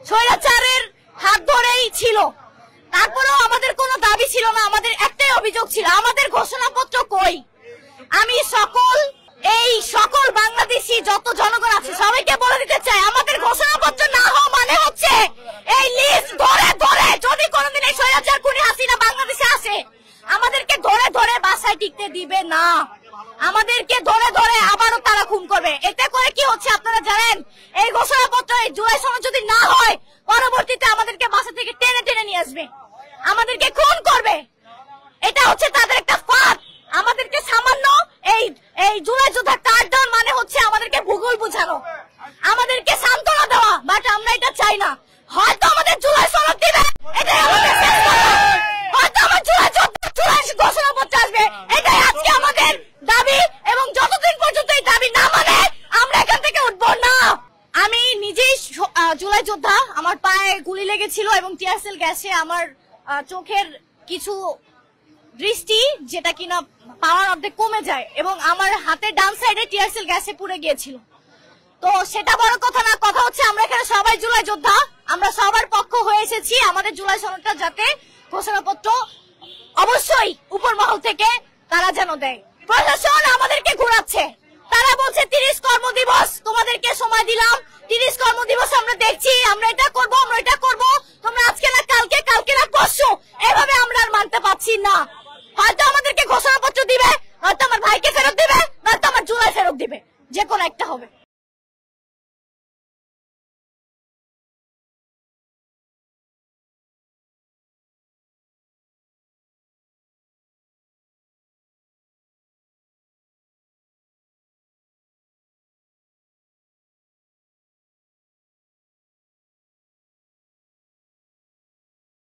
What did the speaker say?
স্বৈরাচারের হাত ধরেই ছিল। তারপরেও আমাদের কোনো দাবি ছিল না, আমাদের একটাই অভিযোগ ছিল, আমাদের ঘোষণাপত্র কই। আমি সকল বাংলাদেশি যত জনগণ আছে সবাইকে বলে দিতে চাই, আমাদের ঘোষণাপত্র না হওয়া মানে হচ্ছে এই লিস্ট ধরে ধরে, যদি কোনোদিন এই স্বৈরাচার খুনি হাসিনা বাংলাদেশে আসে, আমাদেরকে ধরে ধরে বাসায় টিকতে দিবে না, আমাদেরকে ধরে ধরে আবারও তারা খুন করবে। এতে করে কি হচ্ছে আপনারা জানেন? এই ঘোষণাপত্র, এই জুলাই সনদ যদি না হয়, পরবর্তীতে আমাদেরকে বাসা থেকে টেনে টেনে নিয়ে আসবে, আমাদেরকে খুন করবে। এটা হচ্ছে তাদের একটা ফাঁদ। আমাদেরকে সামান্য এই জুলাই যোদ্ধা কার্ড দেওয়ার মানে হচ্ছে আমাদেরকে ভূগোল বোঝানো, আমাদেরকে সান্ত্বনা দেওয়া। বাট আমরা এটা চাই না। হয়তো আমাদের জুলাই সনদ দিবে, এটাই আমাদের শেষ কথা। হয়তো আমার জুলাই ঘোষণাপত্র আসবে, এটাই আজকে আমাদের দাবি। এবং যতদিন পর্যন্ত এই দাবি না মানে, আমরা এখান থেকে উঠবো না। আমি নিজেই জুলাই যোদ্ধা, আমার পায়ে গুলি লেগেছিল এবং টিয়ারসেল গ্যাসে আমার চোখের কিছু দৃষ্টি, যেটা কিনা পাওয়ার অর্ধেক কমে যায়, এবং আমার হাতের ডান সাইডে টিয়ারসেল গ্যাসে পুড়ে গিয়েছিল। তো সেটা বড় কথা না, কথা হচ্ছে আমরা এখানে সবাই জুলাই যোদ্ধা, আমরা সবার পক্ষ হয়ে এসেছি। আমাদের জুলাই সনদটা যাতে ঘোষণাপত্র অবশ্যই উপর মহল থেকে তারা যেন দেয়। প্রশাসন আমাদেরকে ঘুরাচ্ছে, তারা বলছে 30 কর্মদিবস তোমাদেরকে সময় দিলাম, 30 কর্মদিবস আমরা দেখছি, আমরা এটা করবো, আমরা এটা